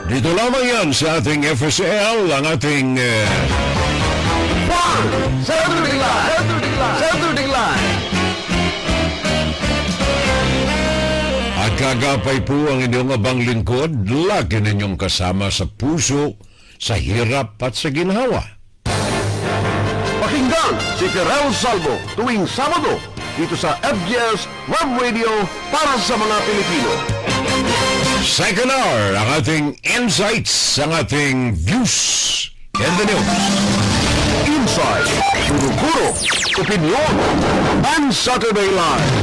Dito lamang yan sa ating FSL, ang ating... Saturday Line! At kagapay po ang inyong abang lingkod, lagi ninyong kasama sa puso, sa hirap at sa ginhawa. Pakinggan si Terrell Salvo tuwing Sabado dito sa FGS Web Radio para sa mga Pilipino. Second hour, ang ating insights, ang ating views in the news. Inside, Guro-Guro, Opinion, and Saturday Live.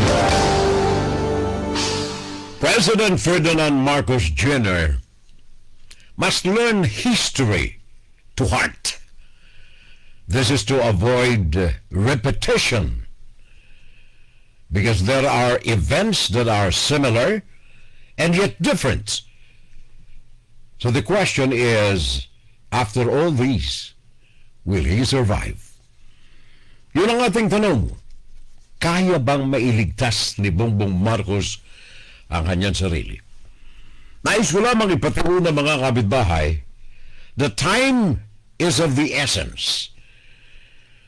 President Ferdinand Marcos Jr. must learn history to heart. This is to avoid repetition, because there are events that are similar and yet different. So the question is, after all these, will he survive? Yun ang ating tanong. Kaya bang mailigtas ni Bongbong Marcos ang kanyang sarili? Nais ko lamang ipaturo ng mga kapitbahay, the time is of the essence.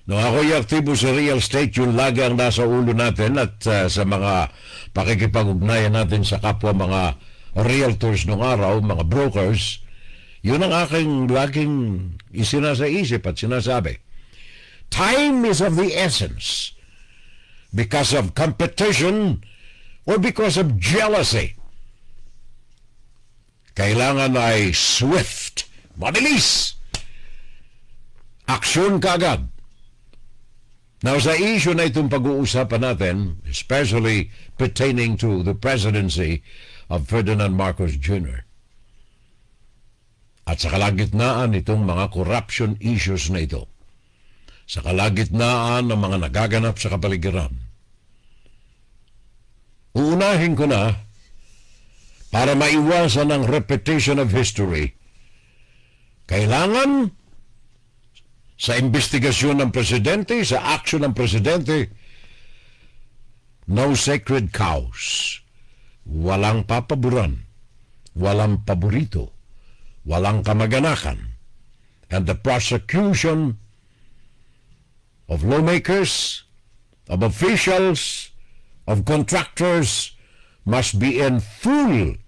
Nung ako'y aktibo sa real estate, yun lagi ang nasa ulo natin at sa mga pakikipag-ugnayan natin sa kapwa mga realtors nung araw, mga brokers, yun ang aking laging isinasaisip at sinasabi. Time is of the essence because of competition or because of jealousy. Kailangan ay swift, mabilis, aksyon kaagad. Now, sa issue na itong pag-uusapan natin, especially pertaining to the presidency of Ferdinand Marcos Jr., at sa kalagitnaan itong mga corruption issues na ito, sa kalagitnaan ng mga nagaganap sa kapaligiran, uunahin ko na, para maiwasan ang repetition of history, kailangan sa investigasyon ng presidente, sa action ng presidente, no sacred cows. Walang papaboran, walang paborito, walang kamag-anakan. And the prosecution of lawmakers, of officials, of contractors must be in full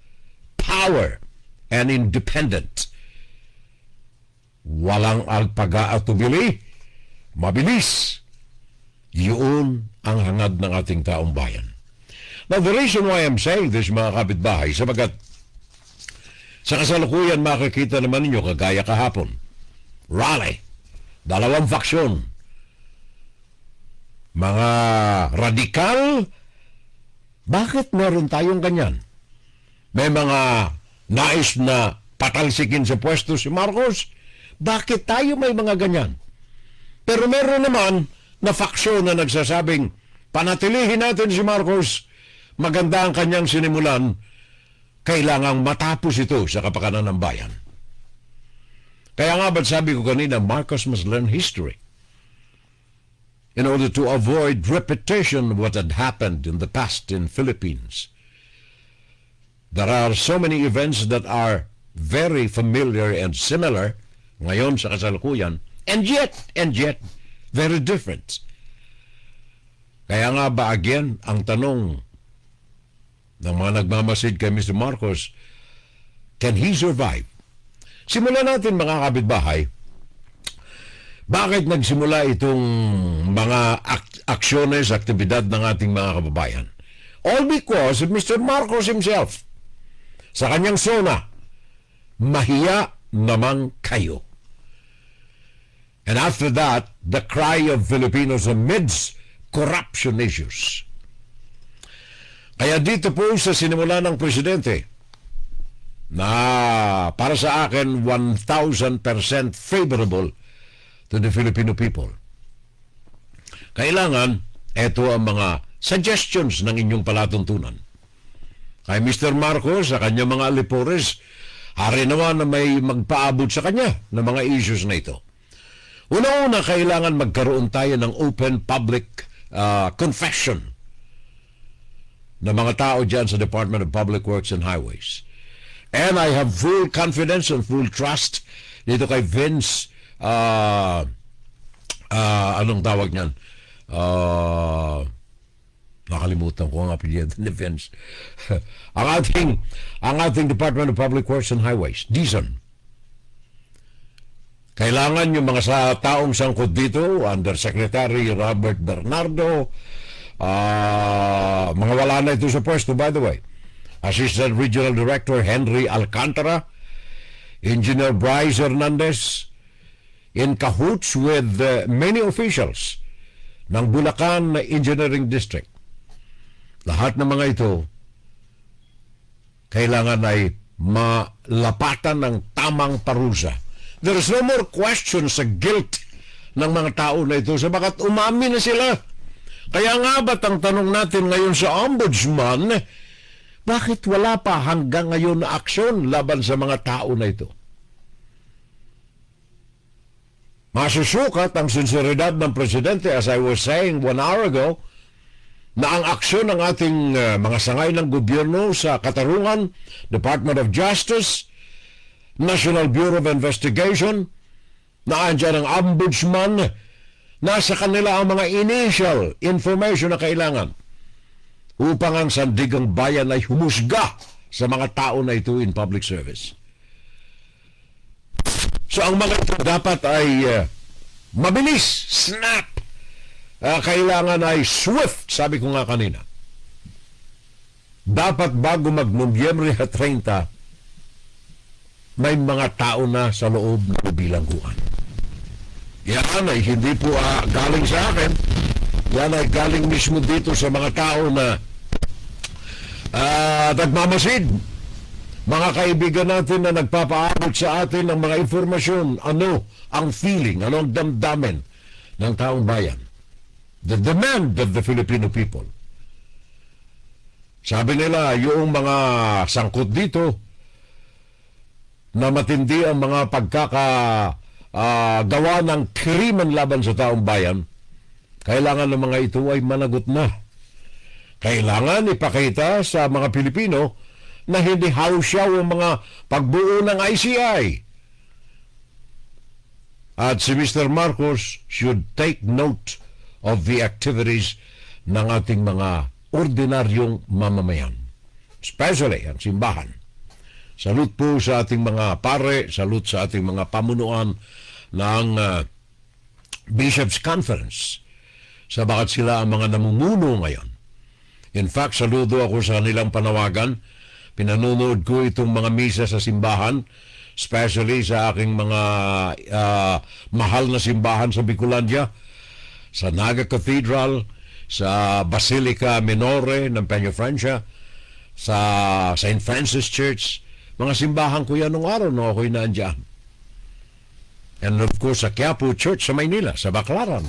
power and independent. Walang alpaga-atubili, mabilis. Yun ang hangad ng ating taong bayan. Now, the reason why I'm saying this, mga kapitbahay, sabagat sa kasalukuyan makikita naman ninyo kagaya kahapon, rally, dalawang faksyon, mga radikal. Bakit meron tayong ganyan? May mga nais na patalsikin sa pwesto si Marcos. Bakit tayo may mga ganyan? Pero meron naman na faksyon na nagsasabing, panatilihin natin si Marcos, maganda ang kanyang sinimulan, kailangang matapos ito sa kapakanan ng bayan. Kaya nga ba't sabi ko kanina, Marcos must learn history in order to avoid repetition of what had happened in the past in Philippines. There are so many events that are very familiar and similar ngayon sa kasalukuyan, and yet, very different. Kaya nga ba, again, ang tanong ng mga nagmamasid kay Mr. Marcos, can he survive? Simulan natin, mga kapitbahay, bakit nagsimula itong mga aksyones, aktibidad ng ating mga kababayan? All because of Mr. Marcos himself. Sa kanyang sona, mahiya naman kayo. And after that, the cry of Filipinos amidst corruption issues. Kaya dito po sa sinimula ng presidente, na para sa akin 1,000% favorable to the Filipino people. Kailangan, ito ang mga suggestions ng inyong palatuntunan. Kay Mr. Marcos, sa kanyang mga alipores, hari naman na may magpaabot sa kanya ng mga issues na ito. Una-una, kailangan magkaroon tayo ng open public confession ng mga tao dyan sa Department of Public Works and Highways. And I have full confidence and full trust dito kay Vince, anong tawag niyan? Nakalimutan ko ang apelyido ni Vince. ang ating Department of Public Works and Highways, DISON. Kailangan yung mga sa taong sangkot dito, Undersecretary Robert Bernardo, mga wala na ito sa pwesto, by the way. Assistant Regional Director Henry Alcantara, Engineer Bryce Hernandez, in cahoots with many officials ng Bulacan Engineering District. Lahat ng mga ito kailangan ay malapatan ng tamang parusa. There is no more question sa guilt ng mga tao na ito sabagat umamin na sila. Kaya nga ba't ang tanong natin ngayon sa Ombudsman, bakit wala pa hanggang ngayon na aksyon laban sa mga tao na ito? Masusukat ang sinseridad ng Presidente, as I was saying 1 hour ago, na ang aksyon ng ating mga sangay ng gobyerno sa katarungan, Department of Justice, National Bureau of Investigation, na andyan ang Ombudsman, nasa kanila ang mga initial information na kailangan upang ang sandigang bayan ay humusga sa mga tao na ito in public service. So ang mga ito dapat ay mabilis, snap. Kailangan ay swift, sabi ko nga kanina. Dapat bago mag-Nobyembre 30, may mga tao na sa loob ng bilangguan. Yan ay hindi po galing sa akin. Yan ay galing mismo dito sa mga tao na nagmamasid. Mga kaibigan natin na nagpapaabot sa atin ng mga informasyon. Ano ang feeling, ano ang damdamin ng taong bayan. The demand of the Filipino people. Sabi nila, yung mga sangkot dito na matindi ang mga gawa ng krimen laban sa taong bayan, kailangan ng mga ito ay managot na. Kailangan ipakita sa mga Pilipino na hindi hausyaw ang mga pagbuo ng ICI. At si Mr. Marcos should take note of the activities ng ating mga ordinaryong mamamayan. Especially ang simbahan. Salute po sa ating mga pare, salute sa ating mga pamunuan ng Bishops' Conference sa bakit sila ang mga namumuno ngayon. In fact, saludo ako sa kanilang panawagan. Pinanonood ko itong mga misa sa simbahan, especially sa aking mga mahal na simbahan sa Bicolandia, sa Naga Cathedral, sa Basilica Minore ng Peñafrancia, sa St. Francis Church. Mga simbahan ko yan nung araw nung ako'y naandyan. And of course, sa Quiapo Church sa Maynila, sa Baclaran.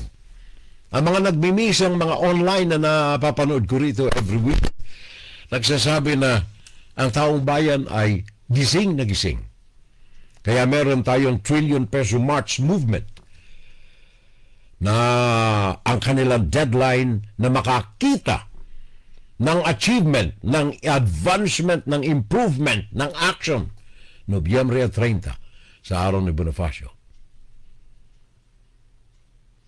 Ang mga nagmimisang mga online na napapanood ko rito every week, nagsasabi na ang taong bayan ay gising na gising. Kaya meron tayong trillion peso March movement na ang kanilang deadline na makakita ng achievement, ng advancement, ng improvement, ng action, Nobyembre 30 sa araw ni Bonifacio.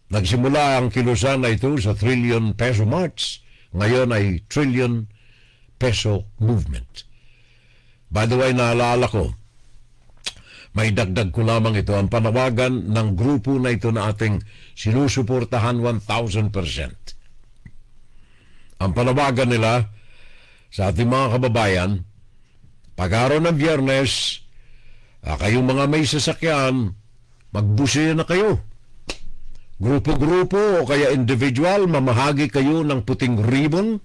Nagsimula ang kilusan na ito sa trillion peso march. Ngayon ay trillion peso movement. By the way, naalala ko, may dagdag ko lamang ito, ang panawagan ng grupo na ito na ating sinusuportahan 1,000%. Ang panawagan nila sa ating mga kababayan, pag-araw ng Biyernes, kayong mga may sasakyan, magbusiya na kayo. Grupo-grupo o kaya individual, mamahagi kayo ng puting ribbon.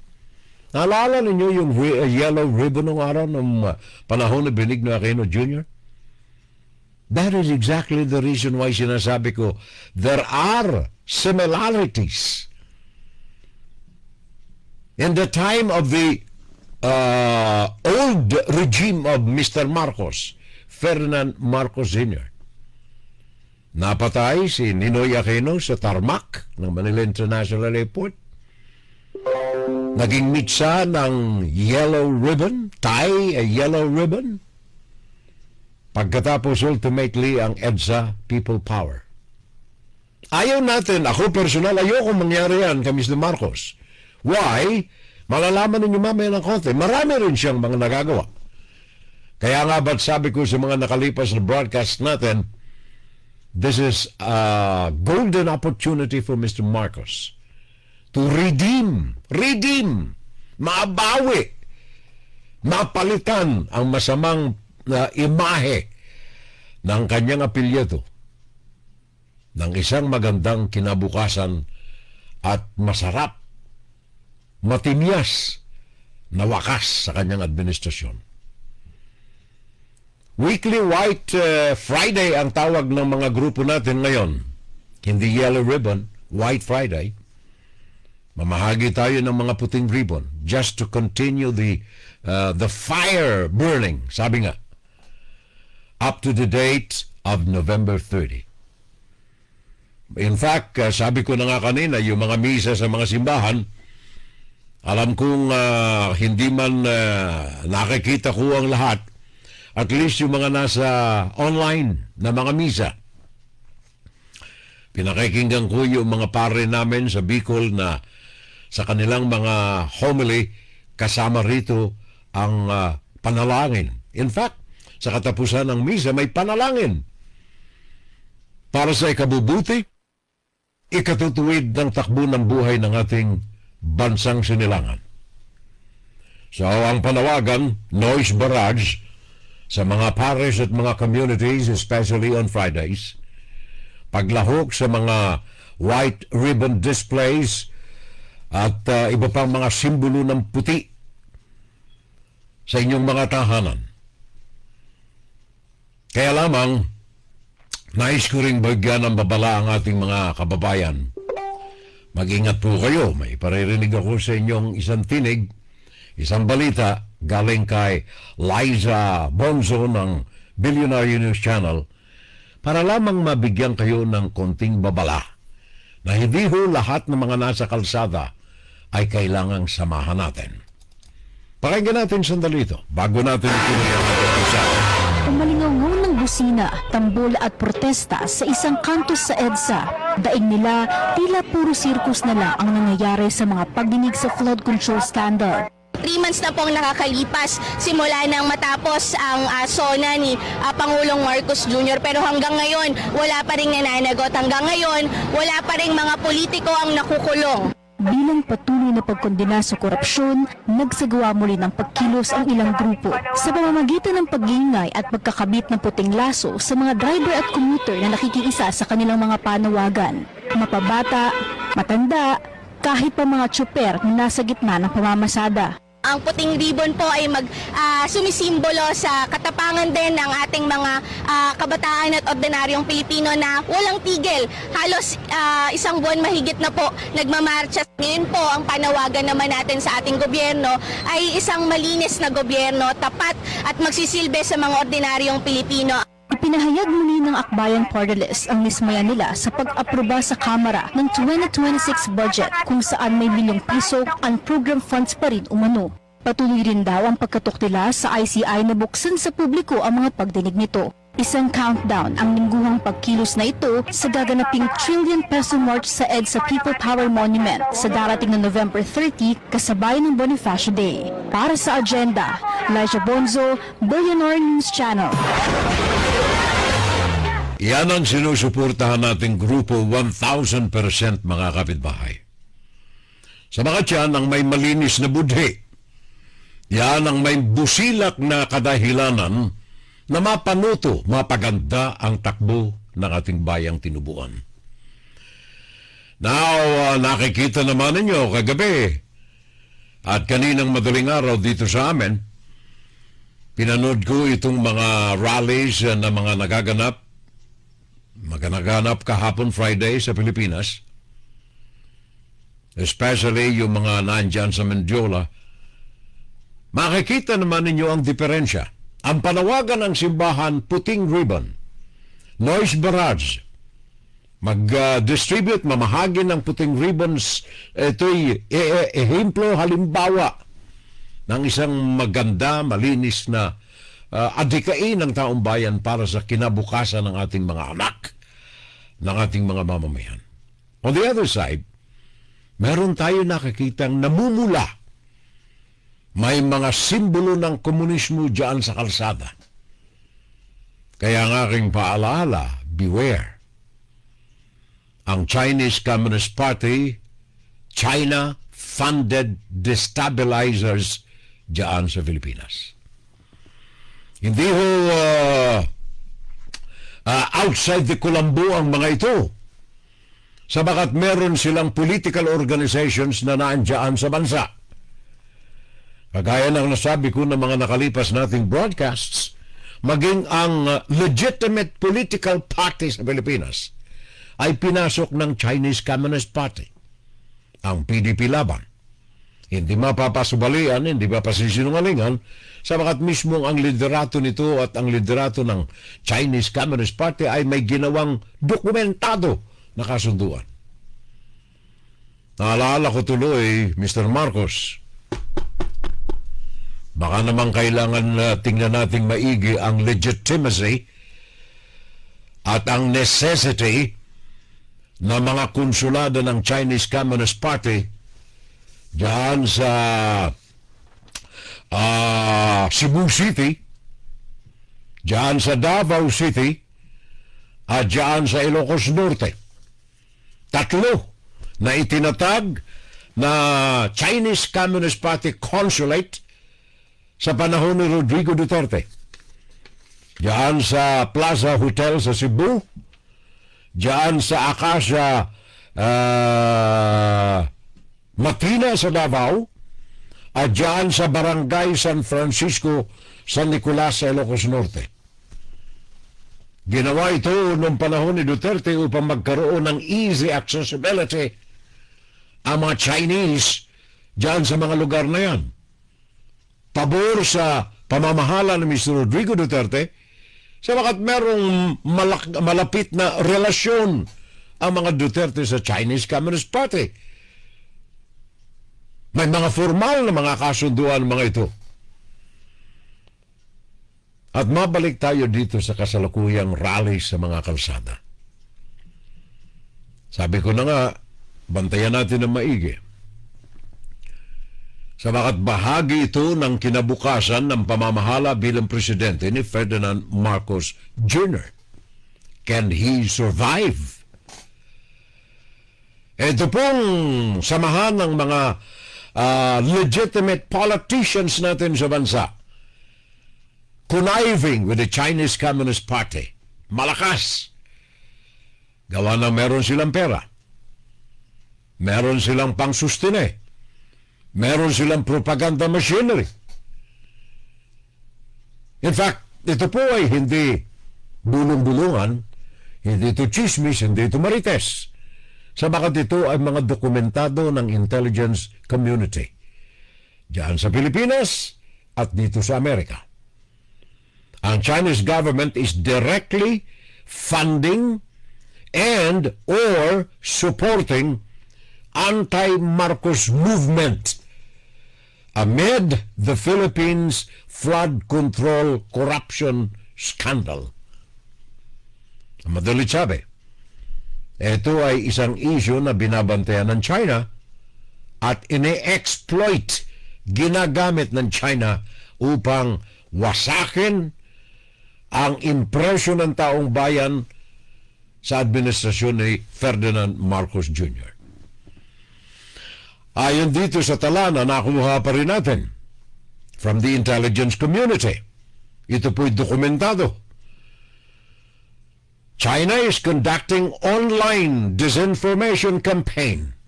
Naalala ninyo yung yellow ribbon ng araw ng panahon ni Benigno Aquino Jr.? That is exactly the reason why sinasabi ko, there are similarities. In the time of the old regime of Mr. Marcos, Ferdinand Marcos Sr., napatay si Ninoy Aquino sa tarmac ng Manila International Airport. Naging mitsa ng yellow ribbon, tie a yellow ribbon. Pagkatapos ultimately ang EDSA People Power. Ayaw natin, ako personal, ayoko mangyari yan kay Mr. Marcos. Why? Malalaman ninyo mamaya ng konti. Marami rin siyang mga nagagawa. Kaya nga ba't sabi ko sa mga nakalipas na broadcast natin, this is a golden opportunity for Mr. Marcos to redeem, mabawi, mapalitan ang masamang imahe ng kanyang apelyido ng isang magandang kinabukasan at masarap, matimyas na wakas sa kanyang administrasyon. Weekly White Friday ang tawag ng mga grupo natin ngayon. Hindi Yellow Ribbon, White Friday. Mamahagi tayo ng mga puting ribbon just to continue the fire burning, sabi nga, up to the date of November 30. In fact, sabi ko na nga kanina, yung mga misa sa mga simbahan, alam kong hindi man nakikita ko ang lahat, at least yung mga nasa online na mga misa. Pinakikinggan ko yung mga pare namin sa Bicol na sa kanilang mga homily, kasama rito ang panalangin. In fact, sa katapusan ng misa, may panalangin para sa ikabubuti, ikatutuwid ng takbo ng buhay ng ating bansang sinilangan. So, ang panawagan, noise barrage, sa mga pares at mga communities, especially on Fridays, paglahok sa mga white ribbon displays at iba pang mga simbolo ng puti sa inyong mga tahanan. Kaya lamang, nais ko ring bagyan ng babala ang ating mga kababayan. Mag-ingat po kayo. May paririnig ako sa inyong isang tinig, isang balita galing kay Liza Bonzo ng Billionaire News Channel para lamang mabigyan kayo ng konting babala na hindi ho lahat ng mga nasa kalsada ay kailangang samahan natin. Pakinggan natin sandali ito bago natin ituloy ang ating usapan. Umalingaw ng busina, tambol at protesta sa isang kanto sa EDSA. Daig nila, tila puro sirkus na lang ang nangyayari sa mga pagdinig sa flood control scandal. 3 months na pong nakakalipas simula nang matapos ang SONA ni Pangulong Marcos Jr. Pero hanggang ngayon, wala pa rin nananagot. Hanggang ngayon, wala pa rin mga politiko ang nakukulong. Bilang patuloy na pagkondena sa korupsyon, nagsagawa muli ng pagkilos ang ilang grupo sa pamamagitan ng pag-iingay at pagkakabit ng puting laso sa mga driver at commuter na nakikiisa sa kanilang mga panawagan. Mapabata, matanda, kahit pa mga tsuper na nasa gitna ng pamamasada. Ang puting ribbon po ay sumisimbolo sa katapangan din ng ating mga kabataan at ordinaryong Pilipino na walang tigil. Halos isang buwan mahigit na po nagmamarcha. Ngayon po ang panawagan naman natin sa ating gobyerno ay isang malinis na gobyerno, tapat at magsisilbi sa mga ordinaryong Pilipino. Ipinahayag muli ng Akbayan Party List ang nismaya nila sa pag-aproba sa Kamara ng 2026 budget kung saan may milyong piso ang program funds pa rin umano. Patuloy rin daw ang pagkatok nila sa ICI na buksan sa publiko ang mga pagdinig nito. Isang countdown ang lingguhang pagkilos na ito sa gaganaping trillion peso march sa EDSA People Power Monument sa darating na November 30 kasabay ng Bonifacio Day. Para sa agenda, Liza Bonzo, Billionaire News Channel. Yan ang sinusuportahan nating grupo 1,000% mga kapitbahay. Sa mga tiyan ang may malinis na budhi. Yan ang may busilak na kadahilanan na mapanuto, mapaganda ang takbo ng ating bayang tinubuan. Now, nakikita naman ninyo kagabi at kaninang madaling araw dito sa amin, pinanood ko itong mga rallies na mga nagaganap kahapon Friday sa Pilipinas, especially yung mga nandyan sa Mendiola. Makikita naman ninyo ang diferensya. Ang panawagan ng simbahan, puting ribbon, noise barrage, mag-distribute, mamahagi ng puting ribbons, ito'y ehemplo, halimbawa ng isang maganda, malinis na adikain ng taong bayan para sa kinabukasan ng ating mga anak, ng ating mga mamamayan. On the other side, meron tayo nakikitang namumula. May mga simbolo ng komunismo diyan sa kalsada. Kaya ang aking paalaala, beware. Ang Chinese Communist Party, China-funded destabilizers diyan sa Pilipinas. Hindi ho outside the Colombo ang mga ito. Sabagat meron silang political organizations na naandyan sa bansa. Kagaya ng nasabi ko ng mga nakalipas nating broadcasts, maging ang legitimate political party sa Pilipinas ay pinasok ng Chinese Communist Party, ang PDP Laban. Hindi mapapasubalian, hindi mapasinungalingan, sabagat mismo ang liderato nito at ang liderato ng Chinese Communist Party ay may ginawang dokumentado na kasunduan. Naalala ko tuloy, Mr. Marcos, baka naman kailangan tingnan nating maigi ang legitimacy at ang necessity na mga konsulado ng Chinese Communist Party diyan sa Cebu City, diyan sa Davao City, at diyan sa Ilocos Norte. Tatlo na itinatag na Chinese Communist Party consulate sa panahon ni Rodrigo Duterte. Diyan sa Plaza Hotel sa Cebu, diyan sa Acacia Matina sa Davao, at diyan sa Barangay San Francisco San Nicolas sa Ilocos Norte. Ginawa ito noong panahon ni Duterte upang magkaroon ng easy accessibility ang mga Chinese diyan sa mga lugar na yan. Pabor sa pamamahala ni Mr. Rodrigo Duterte, sabagat merong malapit na relasyon ang mga Duterte sa Chinese Communist Party. May mga formal na mga kasunduan mga ito. At mabalik tayo dito sa kasalukuyang rally sa mga kalsada. Sabi ko na nga, bantayan natin ng maigi. Sabagat bahagi ito ng kinabukasan ng pamamahala bilang presidente ni Ferdinand Marcos Jr. Can he survive? Ito pong samahan ng mga legitimate politicians natin sa bansa, conniving with the Chinese Communist Party. Malakas. Gawa na meron silang pera. Meron silang pangsustine. Meron silang propaganda machinery. In fact, ito po ay hindi bulong-bulungan, hindi ito chismis, hindi ito marites. Sabagat ito ay mga dokumentado ng intelligence community diyan sa Pilipinas at dito sa Amerika. Ang Chinese government is directly funding and or supporting anti-Marcos movement amid the Philippines flood control corruption scandal. Madali sabi, ito ay isang issue na binabantayan ng China at ine-exploit, ginagamit ng China upang wasakin ang impresyon ng taong bayan sa administrasyon ni Ferdinand Marcos Jr. Ayon dito sa tala na nakuha pa rin natin from the intelligence community, ito po'y dokumentado. China is conducting online disinformation campaign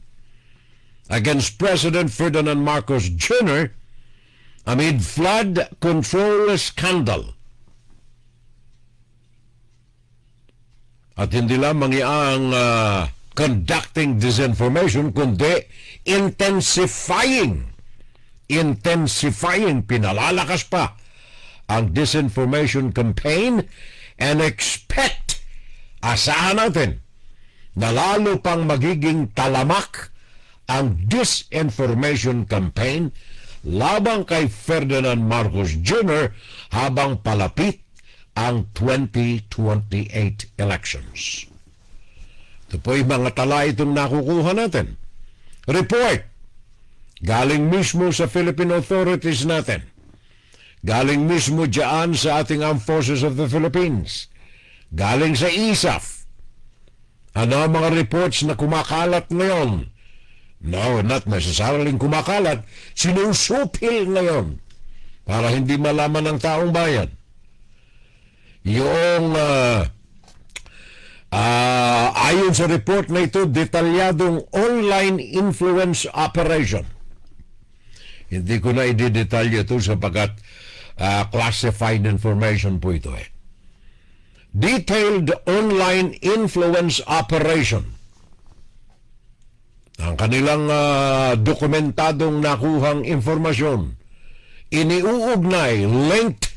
against President Ferdinand Marcos Jr. amid flood control scandal. At hindi lamang ang conducting disinformation, kundi intensifying, pinalalakas pa ang disinformation campaign, and expect, asahan natin, na lalo pang magiging talamak ang disinformation campaign, labang kay Ferdinand Marcos Jr. habang palapit ang 2028 elections. Ito po yung mga tala itong nakukuha natin. Report galing mismo sa Philippine authorities natin. Galing mismo dyan sa ating Armed Forces of the Philippines. Galing sa ISAF. Ano ang mga reports na kumakalat ngayon? No, not necessarily kumakalat. Sinusupil ngayon para hindi malaman ng taong bayan. Yung ayon sa report na ito, detalyadong online influence operation. Hindi ko na i-detalye ito sapagkat classified information po ito eh. Detailed online influence operation. Ang kanilang dokumentadong nakuhang informasyon iniuugnay, linked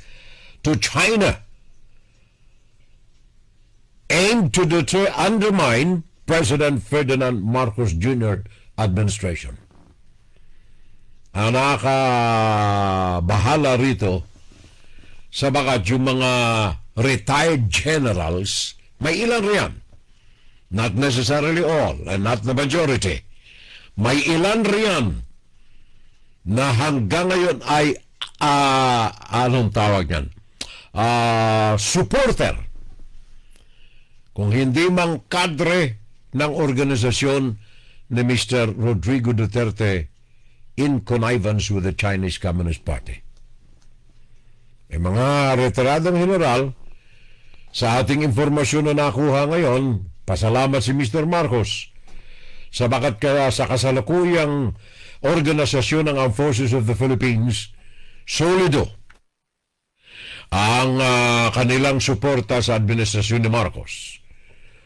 to China, aimed to undermine President Ferdinand Marcos Jr. administration. Ang nakakabahala rito sa bagat yung mga retired generals, may ilan riyan. Not necessarily all, and not the majority. May ilan riyan na hanggang ngayon ay anong tawag yan? Supporter. Kung hindi mang kadre ng organisasyon ni Mr. Rodrigo Duterte in connivance with the Chinese Communist Party. Mga retiradong general, sa ating informasyon na nakuha ngayon, pasalamat si Mr. Marcos sa bakat kaya sa kasalukuyang organisasyon ng Armed Forces of the Philippines, solido ang kanilang suporta sa administrasyon ni Marcos.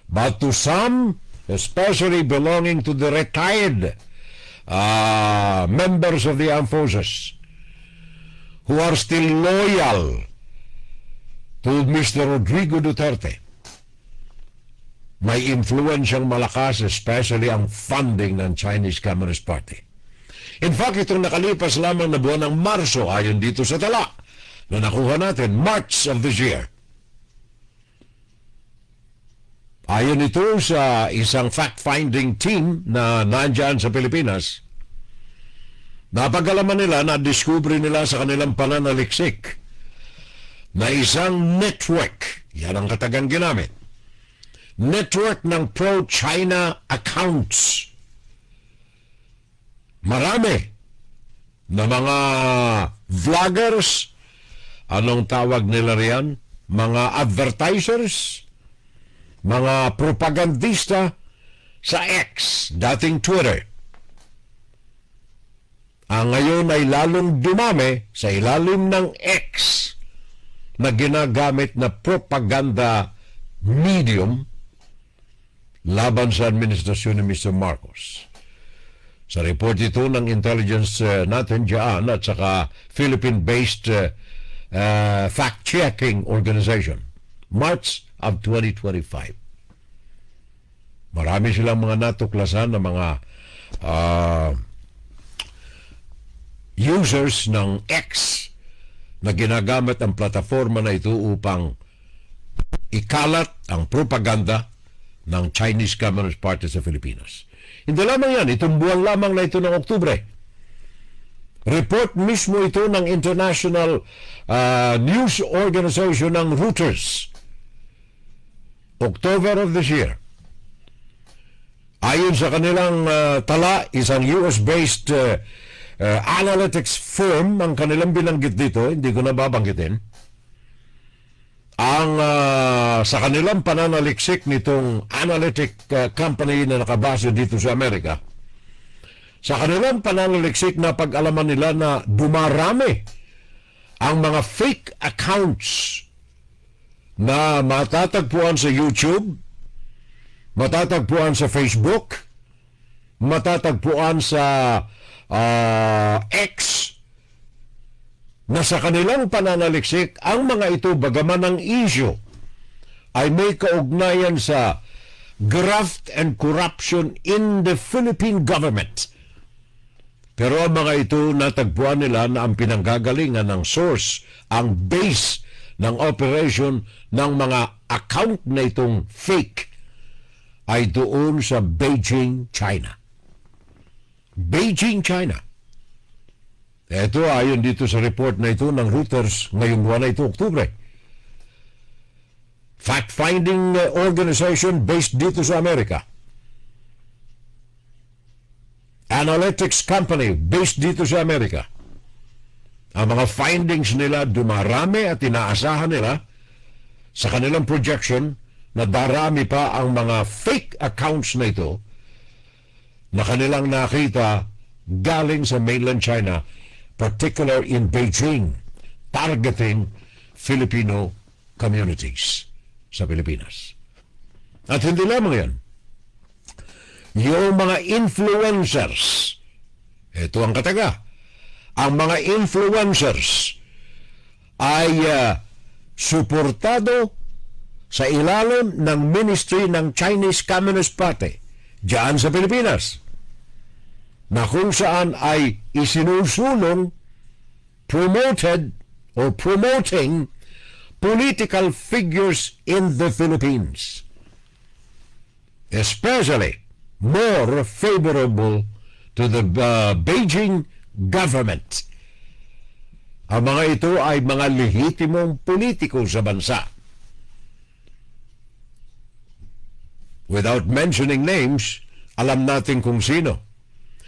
But to some, especially belonging to the retired members of the armed forces who are still loyal to Mr. Rodrigo Duterte, may influensyang malakas, especially ang funding ng Chinese Communist Party. In fact, itong nakalipas lamang na buwan ng Marso, ayon dito sa tala na nakuha natin, March of this year. Ayon ito sa isang fact-finding team na nandyan sa Pilipinas, napag-alaman nila, na-discover nila sa kanilang pananaliksik na isang network, yan ang katagang ginamit, network ng pro-China accounts. Marami na mga vloggers, anong tawag nila riyan? Mga advertisers, mga propagandista sa X, dating Twitter. Ang ngayon ay lalong dumami sa ilalim ng X na ginagamit na propaganda medium laban sa administrasyon ni Mr. Marcos. Sa report ito ng intelligence natin dyan at saka Philippine-based fact-checking organization, March of 2025. Marami silang mga natuklasan na mga users ng X na ginagamit ang plataforma na ito upang ikalat ang propaganda ng Chinese Communist Party sa Pilipinas. Hindi lamang yan, itong buwan lamang na ito ng Oktubre. Report mismo ito ng International News Organization ng Reuters. October of this year. Ayon sa kanilang tala, isang US-based analytics firm ang kanilang binanggit dito, hindi ko na babanggitin. Ang sa kanilang pananaliksik nitong analytic company na nakabase dito sa Amerika, sa kanilang pananaliksik na pag-alaman nila na dumarami ang mga fake accounts na matatagpuan sa YouTube, matatagpuan sa Facebook, matatagpuan sa X, na sa kanilang pananaliksik, ang mga ito bagaman ng issue ay may kaugnayan sa graft and corruption in the Philippine government. Pero ang mga ito natagpuan nila na ang pinanggagalingan ng source, ang base ng operation ng mga account na itong fake ay doon sa Beijing, China. Beijing, China. Ito ayon dito sa report na ito ng Reuters ngayong buwan na ito, Oktubre. Fact-finding organization based dito sa Amerika. Analytics company based dito sa Amerika. Ang mga findings nila dumarami at inaasahan nila sa kanilang projection na darami pa ang mga fake accounts na ito na kanilang nakita galing sa mainland China, particular in Beijing, targeting Filipino communities sa Pilipinas. At hindi lamang yan. Yung mga influencers, ito ang kataga, ang mga influencers ay suportado sa ilalim ng ministry ng Chinese Communist Party diyan sa Pilipinas, na kung saan ay isinusulong, promoted or promoting political figures in the Philippines, especially more favorable to the Beijing government. Ang mga ito ay mga lehitimong politiko sa bansa. Without mentioning names, alam natin kung sino.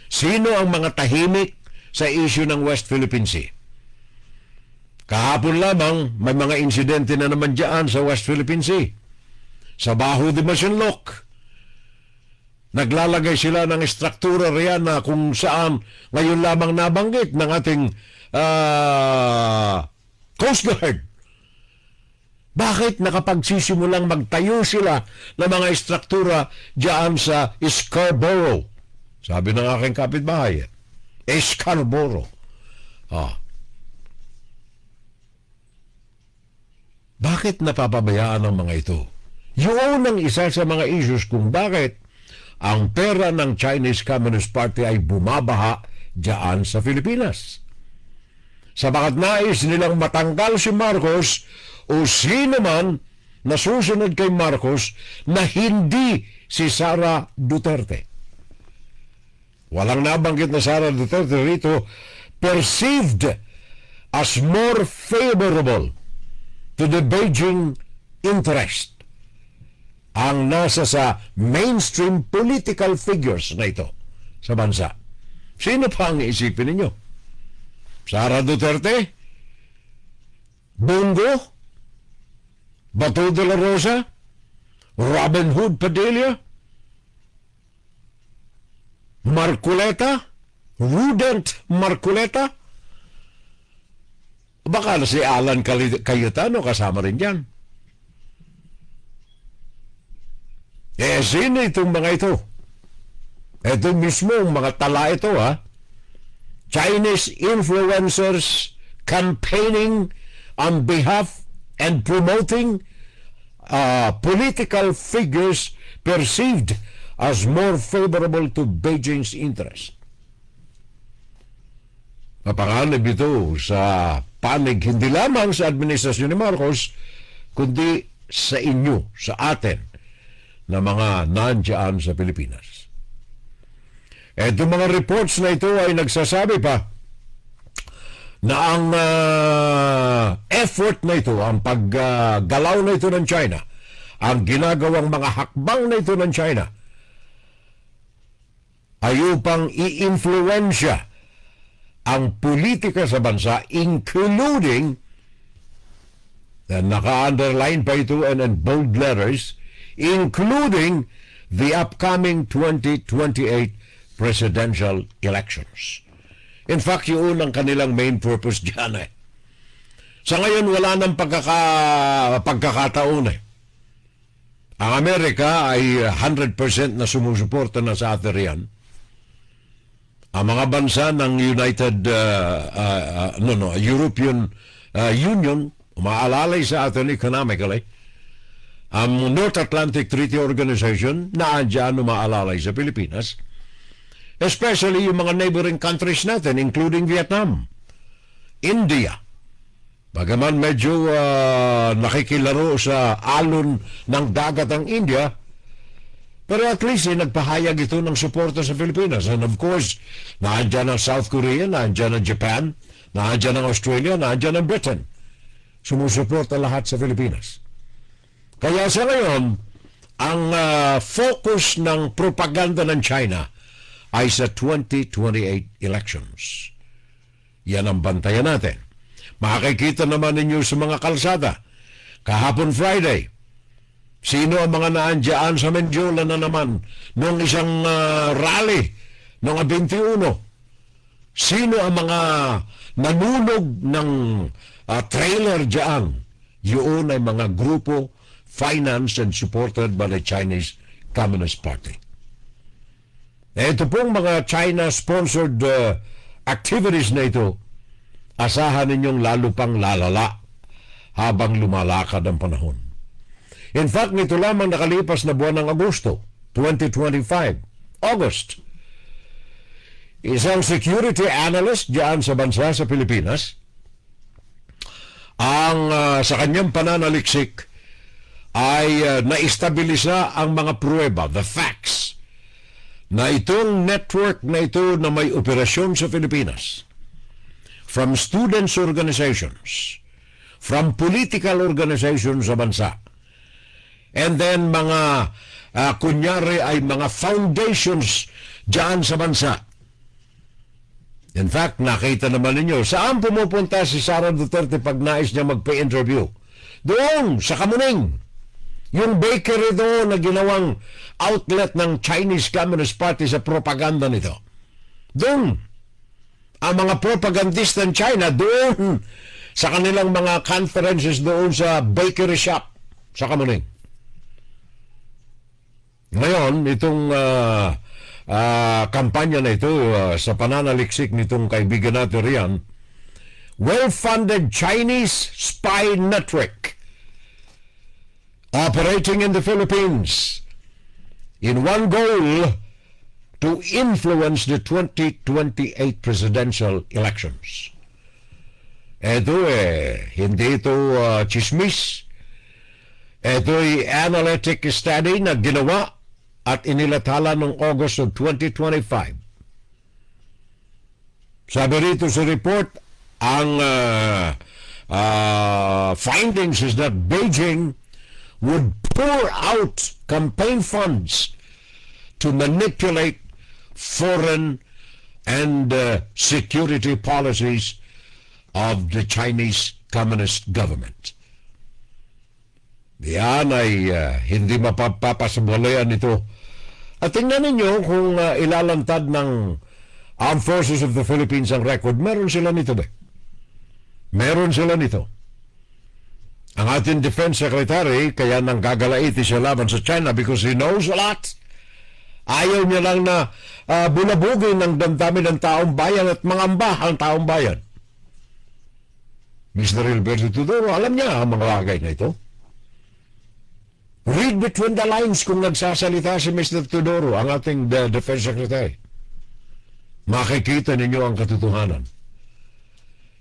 Sino ang mga tahimik sa issue ng West Philippine Sea? Kahapon lamang, may mga insidente na naman dyan sa West Philippine Sea. Sa Baho de Masinloc, naglalagay sila ng estruktura riyan na kung saan ngayon lamang nabanggit ng ating Coast Guard. Bakit nakapagsisimulang magtayo sila ng mga estruktura diyan sa Scarborough? Sabi ng aking kapitbahay, Scarborough. Bakit napapabayaan ang mga ito? Yun ang isa sa mga issues kung bakit ang pera ng Chinese Communist Party ay bumabaha diyan sa Pilipinas. Sabagat nais nilang matanggal si Marcos o sino man na susunod kay Marcos na hindi si Sara Duterte. Walang nabanggit na Sara Duterte rito, perceived as more favorable to the Beijing interest ang nasa sa mainstream political figures na ito sa bansa. Sino pa ang isipin ninyo? Sara Duterte? Bongo? Bato de la Rosa? Robin Hood Padilla? Marcoleta? Rudent Marcoleta? Baka si Alan Cayetano kasama rin dyan. Sino itong mga ito? Ito mismo ang mga tala ito, ha? Chinese influencers campaigning on behalf and promoting political figures perceived as more favorable to Beijing's interest. Napanganib ito sa panig hindi lamang sa administrasyon ni Marcos, kundi sa inyo, sa atin, na mga nandiyan sa Pilipinas. Itong mga reports na ito ay nagsasabi pa na ang effort na ito, ang paggalaw na ito ng China, ang ginagawang mga hakbang na ito ng China, ay upang i-influensya ang politika sa bansa, including, naka-underline pa ito and in bold letters, including the upcoming 2028 presidential elections. In fact, yun ang kanilang main purpose dyan eh. Sa ngayon, wala nang pagkakataon eh. Ang Amerika ay 100% na sumusuporta na sa atin riyan. Ang mga bansa ng European Union, umaalalay sa atin economically, ang North Atlantic Treaty Organization na andyan umaalalay sa Pilipinas, especially yung mga neighboring countries natin, including Vietnam, India. Bagaman medyo nakikilaro sa alon ng dagat ang India, pero at least nagpahayag ito ng suporta sa Pilipinas. And of course, naandyan ang South Korea, naandyan ang Japan, naandyan ang Australia, naandyan ang Britain. Sumusuporta lahat sa Pilipinas. Kaya sa ngayon, ang focus ng propaganda ng China ay sa 2028 elections. Yan ang bantayan natin. Makikita naman ninyo sa mga kalsada. Kahapon Friday, sino ang mga naandyan sa Mendiola na naman noong isang rally noong 21? Sino ang mga nanunog ng trailer dyan? Yun ay mga grupo financed and supported by the Chinese Communist Party. Ito pong mga China-sponsored activities na ito, asahan ninyong lalo pang lalala habang lumalakad ang panahon. In fact, nito lamang nakalipas na buwan ng Agosto, 2025, August, isang security analyst diyan sa bansa sa Pilipinas, ang sa kanyang pananaliksik ay naistabilisa ang mga pruweba, the facts, na itong network na ito na may operasyon sa Pilipinas, from students organizations, from political organizations sa bansa, and then mga kunyari ay mga foundations dyan sa bansa. In fact, nakita naman ninyo, saan pumupunta si Sara Duterte pag nais niya magpa-interview? Doon, sa Kamuning. Yung bakery doon na ginawang outlet ng Chinese Communist Party sa propaganda nito. Doon. Ang mga propagandista ng China doon sa kanilang mga conferences doon sa bakery shop sa Kamuning. Ngayon, itong kampanya na ito sa pananaliksik nitong kaibigan natin riyan, well-funded Chinese spy network operating in the Philippines in one goal to influence the 2028 presidential elections. Ito hindi ito chismis. Ito'y analytic study na ginawa at inilathala noong August of 2025. Sabi rito sa report, ang findings is that Beijing would pour out campaign funds to manipulate foreign and security policies of the Chinese Communist government. Yan ay hindi mapapasabalayan ito. At tingnan ninyo kung ilalantad ng Armed Forces of the Philippines ang record. Meron sila nito ba? Meron sila nito. Ang ating Defense Secretary, kaya nang gagalaiti siya laban sa China because he knows a lot. Ayaw niya lang na bulabugin ng damdamin ng taong bayan at mangamba ang taong bayan. Mr. Hilberto Tudoro, alam niya ang mga bagay na ito. Read between the lines kung nagsasalita si Mr. Tudoro, ang ating Defense Secretary. Makikita ninyo ang katotohanan.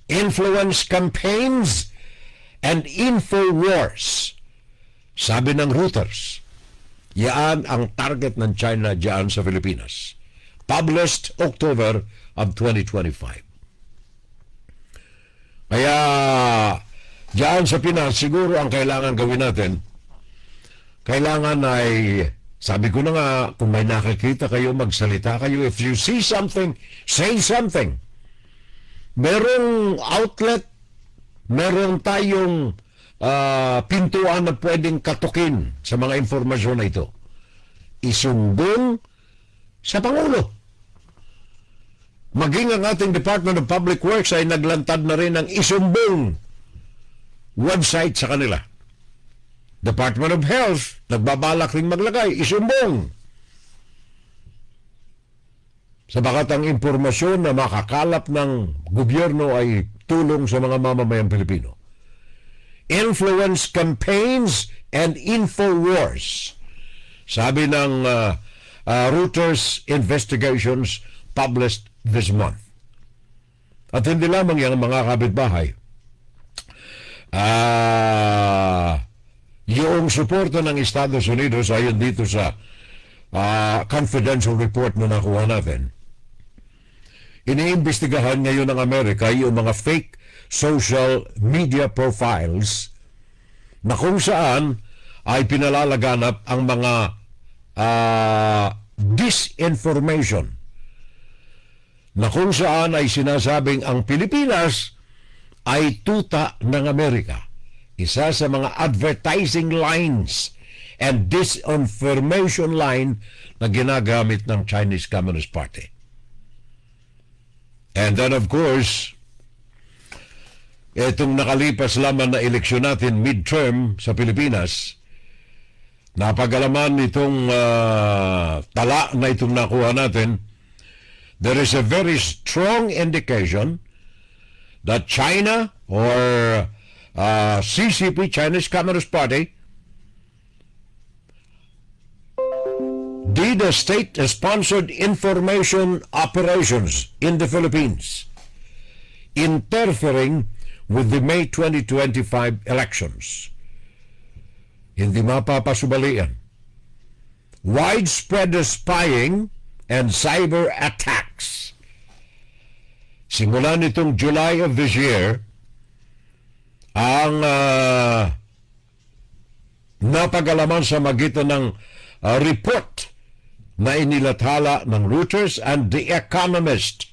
Influence campaigns and info wars. Sabi ng Reuters, yan ang target ng China diyan sa Pilipinas. Published October of 2025. Kaya diyan sa Pinas, siguro ang kailangan gawin natin, kailangan ay, sabi ko na nga, kung may nakikita kayo, magsalita kayo. If you see something, say something. Merong outlet, meron tayong pintuan na pwedeng katukin sa mga informasyon na ito. Isumbong sa Pangulo. Maging ang ating Department of Public Works ay naglantad na rin ng isumbong website sa kanila. Department of Health, nagbabalak ring maglagay, isumbong. Sabagat ang impormasyon na makakalap ng gobyerno ay tulong sa mga mamamayang Pilipino. Influence campaigns and info wars. Sabi ng Reuters investigations published this month. At hindi lamang yung mga kapitbahay. Yung suporta ng Estados Unidos ayon dito sa confidential report na nakuha natin. Iniimbestigahan ngayon ng Amerika yung mga fake social media profiles na kung saan ay pinalalaganap ang mga disinformation na kung saan ay sinasabing ang Pilipinas ay tuta ng Amerika. Isa sa mga advertising lines and disinformation line na ginagamit ng Chinese Communist Party. And then of course, itong nakalipas lamang na eleksyon natin, midterm sa Pilipinas, napag-alaman itong tala na itong nakuha natin, there is a very strong indication that China or CCP, Chinese Communist Party, did a state-sponsored information operations in the Philippines, interfering with the May 2025 elections. Hindi mapapasubalian. Widespread spying and cyber attacks. Simula nitong July of this year, ang napag-alaman sa magitan ng report na inilathala ng Reuters and The Economist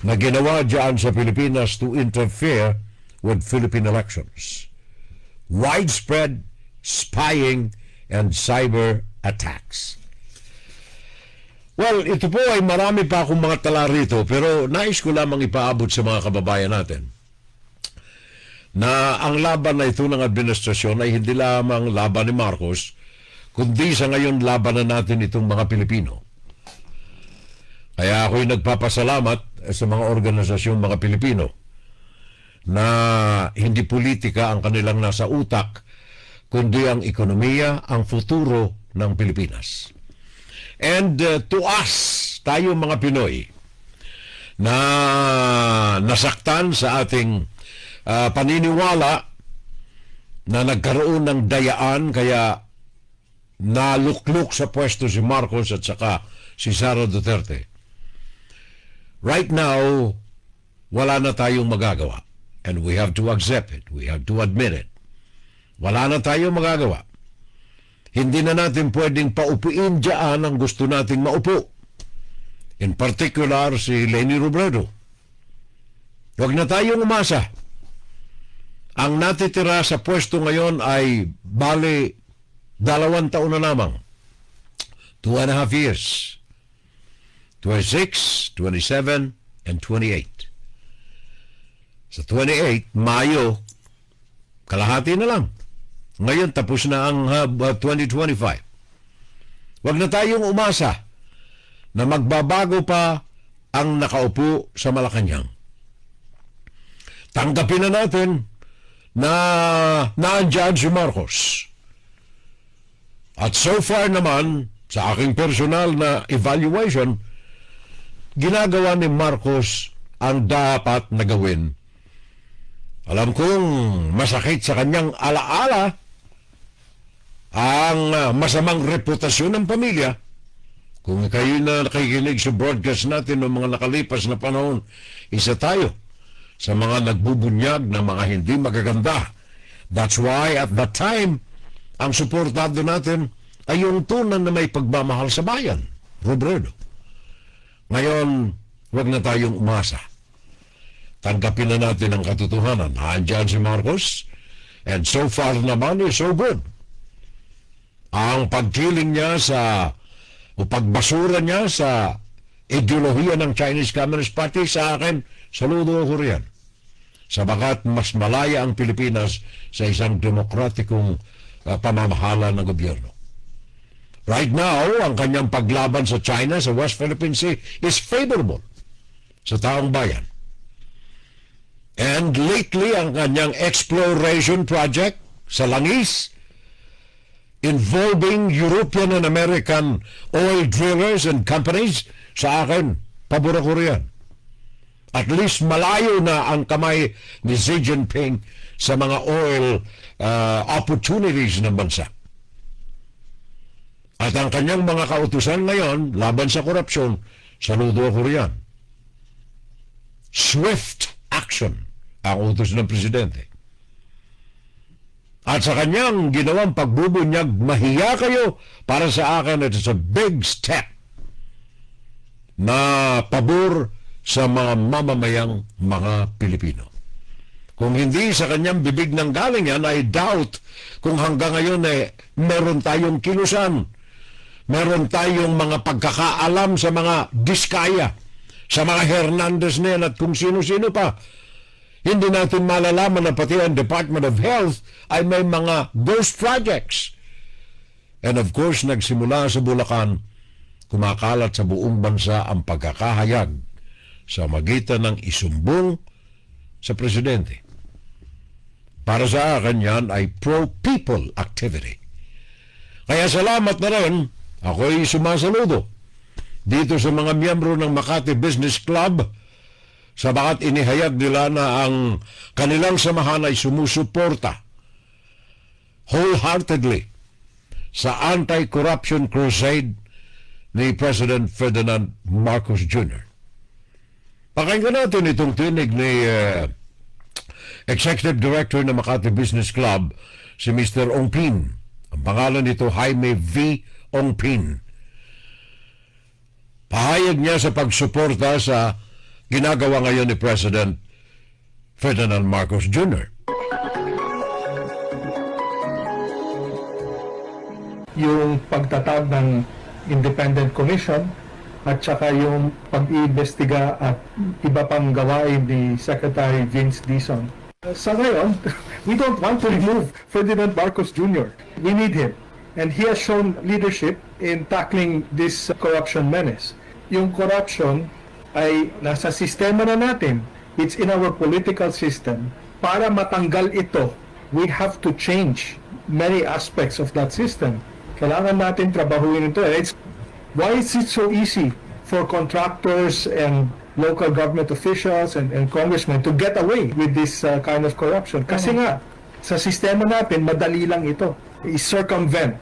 na ginawa dyan sa Pilipinas to interfere with Philippine elections. Widespread spying and cyber attacks. Well, ito po ay marami pa akong mga tala rito, pero nais ko lamang ipaabot sa mga kababayan natin na ang laban na ito ng administrasyon ay hindi lamang laban ni Marcos, kundi sa ngayon laban na natin itong mga Pilipino. Kaya ako'y nagpapasalamat sa mga organisasyon mga Pilipino na hindi politika ang kanilang nasa utak, kundi ang ekonomiya, ang futuro ng Pilipinas. And to us, tayo mga Pinoy, na nasaktan sa ating paniniwala na nagkaroon ng dayaan kaya nalukluk sa pwesto si Marcos at saka si Sara Duterte. Right now, wala na tayong magagawa. And we have to accept it. We have to admit it. Wala na tayong magagawa. Hindi na natin pwedeng paupuin dyan ang gusto nating maupo. In particular, si Leni Robredo. Huwag na tayong umasa. Ang natitira sa pwesto ngayon ay bali 2 taon na lamang. 2.5 years. 26, 27, and 28. Sa 28, Mayo, kalahati na lang. Ngayon, tapos na ang 2025. Huwag na tayong umasa na magbabago pa ang nakaupo sa Malacanang. Tanggapin na natin na naandyan si Marcos. At so far naman, sa aking personal na evaluation, ginagawa ni Marcos ang dapat na gawin. Alam kong masakit sa kanyang alaala ang masamang reputasyon ng pamilya. Kung kayo na nakikinig sa broadcast natin ng mga nakalipas na panahon, isa tayo sa mga nagbubunyag ng mga hindi magaganda. That's why at that time, ang suportado natin ay yung tunan na may pagmamahal sa bayan, Robredo. Ngayon, huwag na tayong umasa. Tanggapin na natin ang katotohanan. Nandiyan si Marcos, and so far naman is so good. Ang pagkiling niya o pagbasura niya sa ideolohiya ng Chinese Communist Party, sa akin, saludo ako riyan. Sabagat mas malaya ang Pilipinas sa isang demokratikong pamamahala ng gobyerno. Right now, ang kanyang paglaban sa China, sa West Philippine Sea, is favorable sa taong bayan. And lately, ang kanyang exploration project sa langis, involving European and American oil drillers and companies, sa akin, pabor ako riyan. At least malayo na ang kamay ni Xi Jinping sa mga oil opportunities ng bansa. At ang kanyang mga kautusan ngayon, laban sa korupsyon, saludo ako riyan. Swift action ang utos ng presidente. At sa kanyang ginawang pagbubunyag, mahiya kayo, para sa akin, it is a big step na pabor sa mga mamamayang mga Pilipino. Kung hindi sa kanyang bibig nang galing yan, I doubt kung hanggang ngayon meron tayong kilusan, meron tayong mga pagkakaalam sa mga Diskaya, sa mga Hernandez na yan at kung sino-sino pa. Hindi natin malalaman na pati ang Department of Health ay may mga ghost projects. And of course, nagsimula sa Bulacan, kumakalat sa buong bansa ang pagkakahayag sa magitan ng isumbong sa presidente. Para sa akin yan ay pro-people activity. Kaya salamat na rin, ako'y sumasaludo dito sa mga miyembro ng Makati Business Club sa bakat inihayag nila na ang kanilang samahan ay sumusuporta wholeheartedly sa anti-corruption crusade ni President Ferdinand Marcos Jr. Pakinggan natin itong tinig ni Executive Director ng Makati Business Club, si Mr. Ong Pin. Ang pangalan nito, Jaime V. Ong Pin. Pahayag niya sa pagsuporta sa ginagawa ngayon ni President Ferdinand Marcos Jr. Yung pagtatag ng Independent Commission at saka yung pag-iimbestiga at iba pang gawain ni Secretary Vince Dizon. Sa ngayon, we don't want to remove Ferdinand Marcos Jr. We need him. And he has shown leadership in tackling this corruption menace. Yung corruption ay nasa sistema na natin. It's in our political system. Para matanggal ito, we have to change many aspects of that system. Kailangan natin trabahuin ito. Why is it so easy for contractors and local government officials and congressmen to get away with this kind of corruption? Kasi nga, sa sistema natin, madali lang ito. I-circumvent,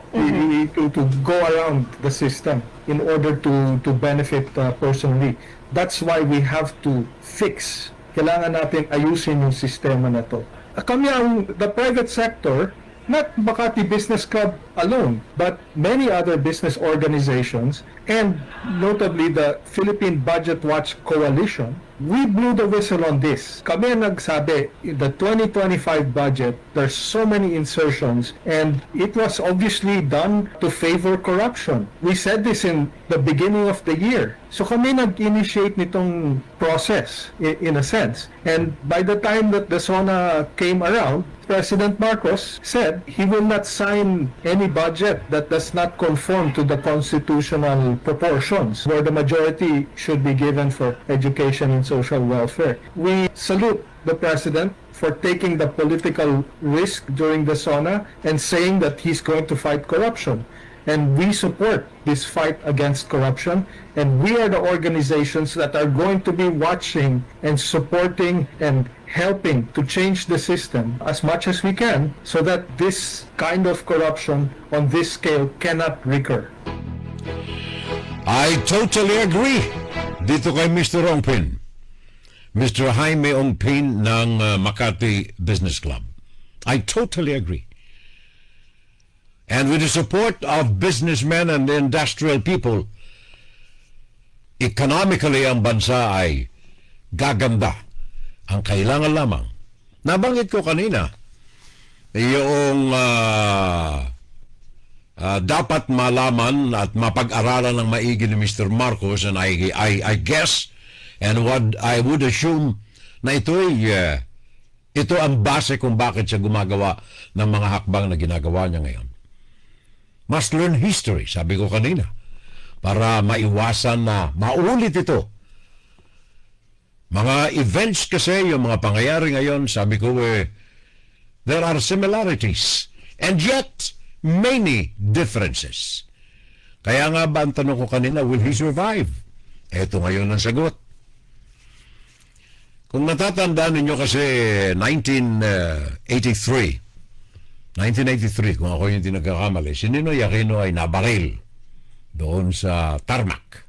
to go around the system in order to benefit personally. That's why we have to fix. Kailangan natin ayusin yung sistema na to. Kami the private sector, not Makati Business Club alone, but many other business organizations, and notably the Philippine Budget Watch Coalition, we blew the whistle on this. Kami ang nagsabi, in the 2025 budget, there's so many insertions, and it was obviously done to favor corruption. We said this in the beginning of the year. So kami nag-initiate nitong process, in a sense. And by the time that the SONA came around, President Marcos said he will not sign any budget that does not conform to the constitutional proportions, where the majority should be given for education and social welfare. We salute the President for taking the political risk during the SONA and saying that he's going to fight corruption. And we support this fight against corruption, and we are the organizations that are going to be watching and supporting and helping to change the system as much as we can so that this kind of corruption on this scale cannot recur. I totally agree dito kay Mr. Ong Pin. Mr. Jaime Ong Pin ng Makati Business Club. I totally agree. And with the support of businessmen and industrial people, economically ang bansa ay gaganda. Ang kailangan lamang, nabanggit ko kanina, yung dapat malaman at mapag-aralan ng maigi ni Mr. Marcos, and I guess, and what I would assume, na ito ang base kung bakit siya gumagawa ng mga hakbang na ginagawa niya ngayon. Must learn history, sabi ko kanina, para maiwasan na maulit ito. Mga events kasi, yung mga pangyayari ngayon, sabi ko there are similarities. And yet, many differences. Kaya nga ba ang tanong ko kanina, will he survive? Ito ngayon ang sagot. Kung natatandaan ninyo kasi 1983, kung ako yung tinagkakamali, si Ninoy Aquino ay nabaril doon sa tarmac.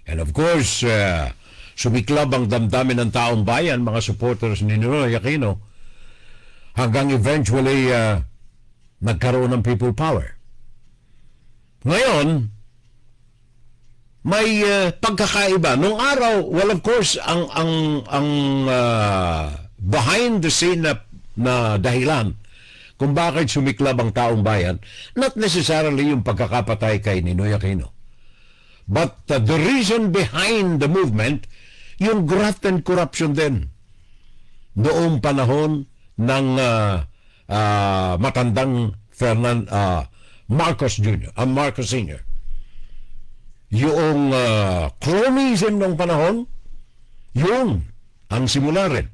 And of course, sumiklab ang damdamin ng taong bayan, mga supporters ni Ninoy Aquino, hanggang eventually nagkaroon ng people power. Ngayon, may pagkakaiba. Nung araw, well of course, ang behind the scene na dahilan kung bakit sumiklab ang taong bayan, not necessarily yung pagkakapatay kay Ninoy Aquino. But the reason behind the movement, yung graft and corruption din. Noong panahon ng matandang Marcos Jr., Marcos Sr., yung cronyism ng panahon, yun ang simula rin.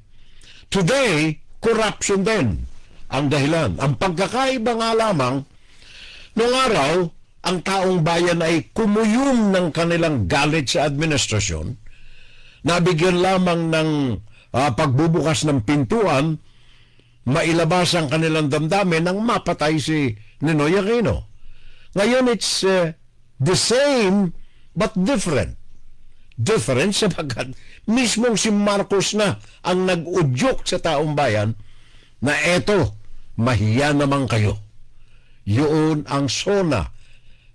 Today, corruption din ang dahilan. Ang pagkakaiba nga lamang, noong araw, ang taong bayan ay kumuyom ng kanilang galit sa administrasyon, nabigyan lamang ng pagbubukas ng pintuan, mailabas ang kanilang damdamin nang mapatay si Ninoy Aquino. Ngayon, it's the same but different. Different sapagkat mismong si Marcos na ang nag-udyok sa taong bayan na eto, mahiya naman kayo. Yun ang SONA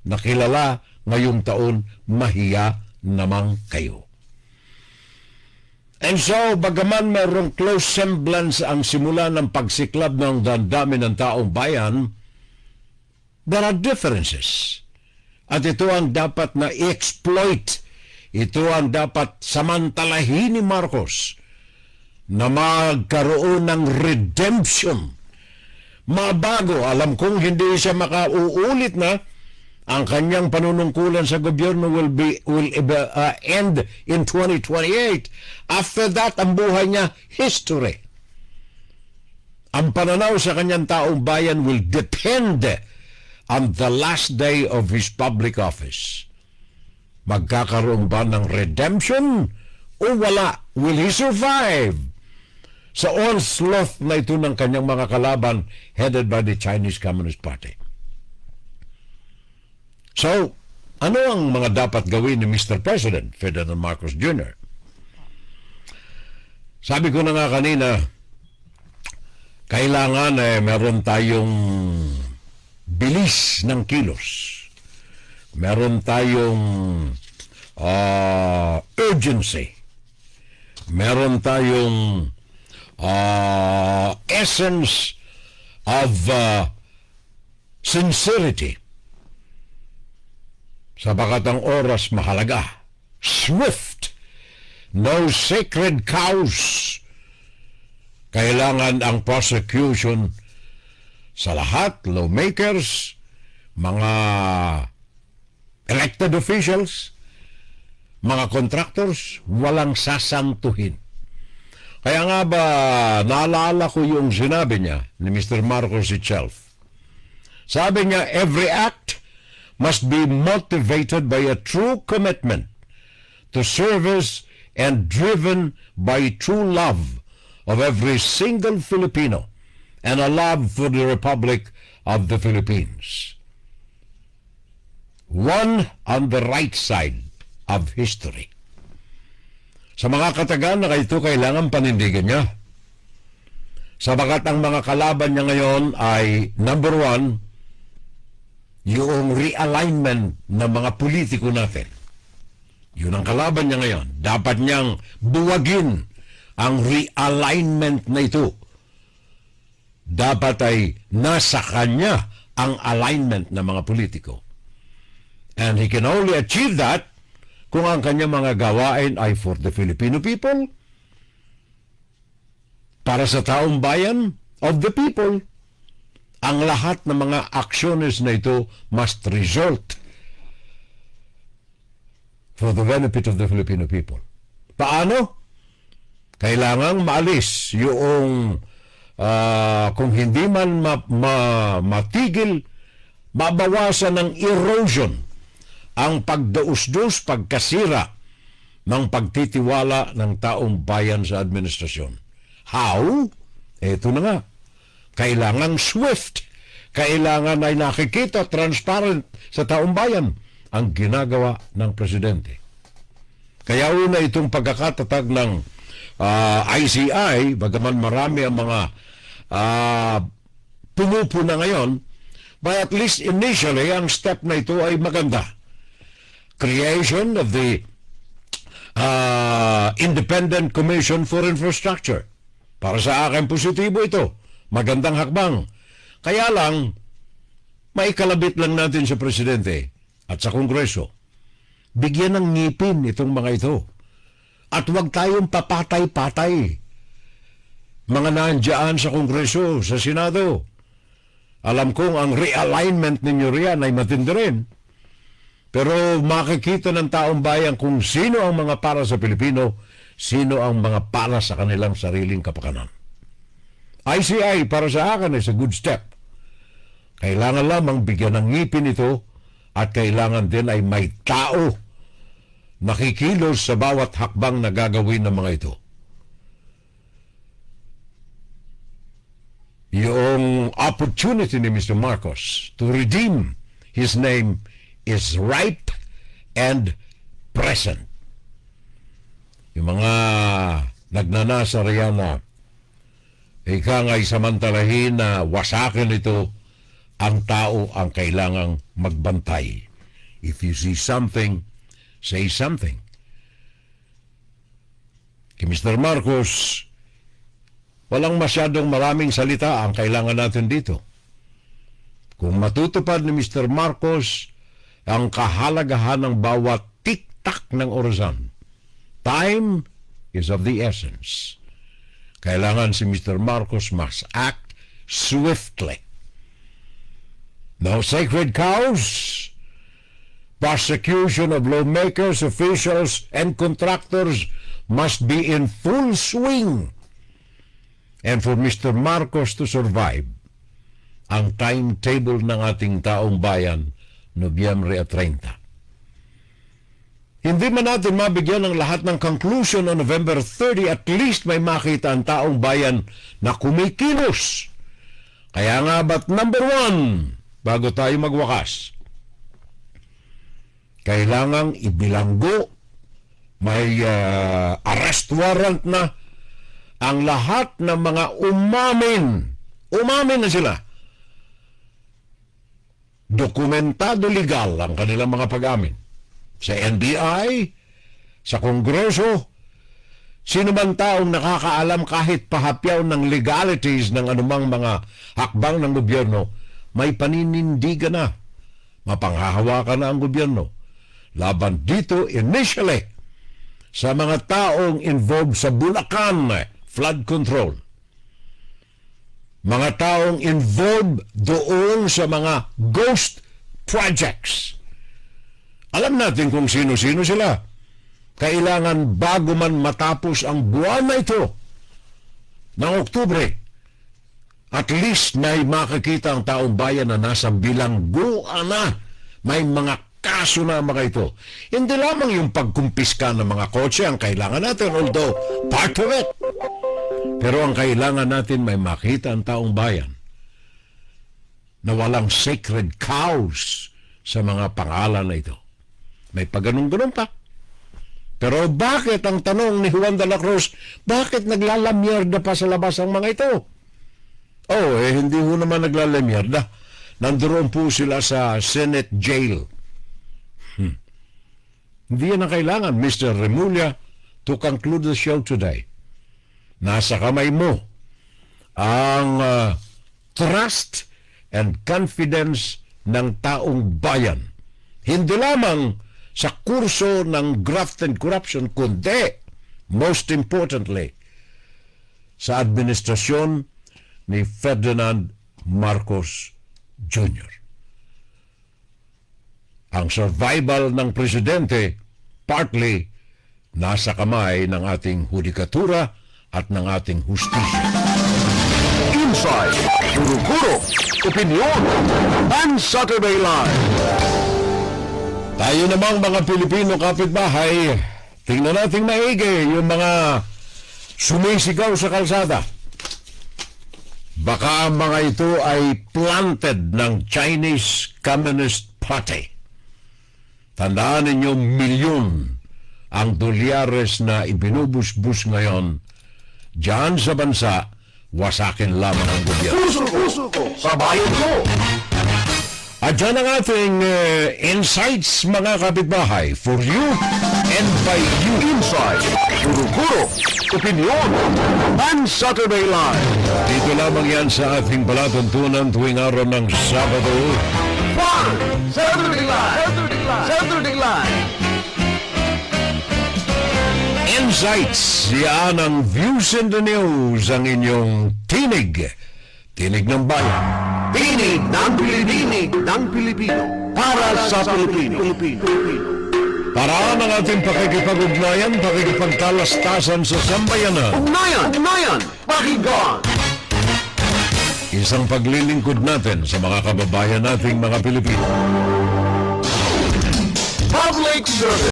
na kilala ngayong taon, mahiya naman kayo. And so, bagaman mayroong close semblance ang simula ng pagsiklab ng damdamin ng taong bayan, there are differences. At ito ang dapat na i-exploit. Ito ang dapat samantalahin ni Marcos na magkaroon ng redemption. Mabago, alam kong hindi siya makauulit na ang kanyang panunungkulan sa gobyerno will end in 2028. After that, ang buhay niya, history. Ang pananaw sa kanyang taong bayan will depend on the last day of his public office. Magkakaroon ba ng redemption o wala? Will he survive sa onslaught na ito ng kanyang mga kalaban headed by the Chinese Communist Party? So, ano ang mga dapat gawin ni Mr. President Ferdinand Marcos Jr.? Sabi ko na nga kanina, kailangan meron tayong bilis ng kilos. Meron tayong urgency. Meron tayong essence of sincerity. Sabagat ang oras mahalaga. Swift. No sacred cows. Kailangan ang prosecution sa lahat, lawmakers, mga elected officials, mga contractors, walang sasantuhin. Kaya nga ba, naalala ko yung sinabi niya ni Mr. Marcos itself. Sabi niya, every act must be motivated by a true commitment to service and driven by true love of every single Filipino and a love for the Republic of the Philippines. One on the right side of history. Sa mga katagan na ito, kailangan panindigan niya. Sabagat ang mga kalaban niya ngayon ay, number one, yung realignment ng mga politiko natin. Yun ang kalaban niya ngayon. Dapat niyang buwagin ang realignment na ito. Dapat ay nasa kanya ang alignment ng mga politiko. And he can only achieve that kung ang kanyang mga gawain ay for the Filipino people, para sa taong bayan, of the people. Ang lahat ng mga aksyones na ito must result for the benefit of the Filipino people. Paano? Kailangang maalis yung kung hindi man matigil, mabawasan ng erosion ang pagdausdus, pagkasira ng pagtitiwala ng taong bayan sa administrasyon. How? Ito na nga. Kailangan swift. Kailangan ay nakikita, transparent sa taong bayan ang ginagawa ng presidente. Kaya una itong pagkakatatag ng ICI, bagaman marami ang mga pumupuna ngayon, but at least initially, ang step na ito ay maganda. Creation of the Independent Commission for Infrastructure. Para sa akin, positibo ito. Magandang hakbang. Kaya lang, maikalabit lang natin sa presidente at sa Kongreso. Bigyan ng ngipin itong mga ito. At huwag tayong papatay-patay. Mga nandiyan sa Kongreso, sa Senado. Alam kong ang realignment ninyo riyan ay matindi rin. Pero makikita ng taong bayan kung sino ang mga para sa Pilipino, sino ang mga para sa kanilang sariling kapakanan. ICI para sa akin is a good step. Kailangan lamang bigyan ng ngipin ito at kailangan din ay may tao nakikilos sa bawat hakbang na gagawin ng mga ito. Yung opportunity ni Mr. Marcos to redeem his name is ripe and present. Yung mga nagnanasa riyan na ika nga'y samantalahin na wasakin ito, ang tao ang kailangang magbantay. If you see something, say something. Kay Mr. Marcos, walang masyadong maraming salita ang kailangan natin dito. Kung matutupad ni Mr. Marcos ang kahalagahan ng bawat tik-tak ng orasan, time is of the essence. Kailangan si Mr. Marcos must act swiftly. No sacred cows. Prosecution of lawmakers, officials, and contractors must be in full swing. And for Mr. Marcos to survive, ang timetable ng ating taong bayan, Nobyembre 30. Hindi man natin mabigyan ng lahat ng conclusion on November 30, at least may makita ang taong bayan na kumikilos. Kaya nga, but number one, bago tayo magwakas, kailangang ibilanggo, may arrest warrant na ang lahat ng mga umamin. Umamin na sila. Dokumentado legal ang kanilang mga pag-amin. Sa NBI, sa Kongreso, sino man taong nakakaalam kahit pahapyaw ng legalities ng anumang mga hakbang ng gobyerno, may paninindigan na. Mapanghahawakan na ang gobyerno. Laban dito initially sa mga taong involved sa Bulacan flood control. Mga taong involved doon sa mga ghost projects. Alam natin kung sino-sino sila. Kailangan bago man matapos ang buwan na ito ng Oktubre, at least may makikita ang taong bayan na nasa bilangguan na. May mga kaso na mga ito. Hindi lamang yung pagkumpiska ng mga kotse ang kailangan natin, although part of it. Pero ang kailangan natin may makita ang taong bayan na walang sacred cows sa mga pangalan na ito. May pagganong-ganong pa. Pero bakit, ang tanong ni Juan de la Cruz, bakit naglalamyerda pa sa labas ang mga ito? Hindi ho naman naglalamyerda. Nandoon po sila sa Senate jail. Hindi yan ang kailangan, Mr. Remulla, to conclude the show today. Nasa kamay mo ang trust and confidence ng taong bayan. Hindi lamang sa kurso ng graft and corruption, kundi, most importantly, sa administrasyon ni Ferdinand Marcos Jr. Ang survival ng presidente partly nasa kamay ng ating hudikatura at ng ating hustisya. insight, kuro-kuro, opinion, and Saturday Live. Tayo namang mga Pilipino kapitbahay, tingnan natin maigi yung mga sumisigaw sa kalsada. Baka ang mga ito ay planted ng Chinese Communist Party. Tandaan ninyo, milyon ang dolyares na ibinubus-bus ngayon diyan sa bansa, wasakin lamang ang gobyerno. Puso ko, sa bayan ko. At dyan ang ating insights, mga kapitbahay, for you and by you. Insight, kuro-kuro, opinion, and Saturday Live. Dito lamang yan sa ating palatuntunan tuwing araw ng Sabado. Fun! Saturday Live! Saturday Live! Insights, yan ang Views in the News, ang inyong tinig. Tinig ng bayan. Tinig ng Pilipino. Para sa Pilipino. Paraan ang ating pakikipag-ugnayan, pakikipagtalastasan sa sambayanan. Ugnayan, pakinggan. Isang paglilingkod natin sa mga kababayan nating mga Pilipino. Public service.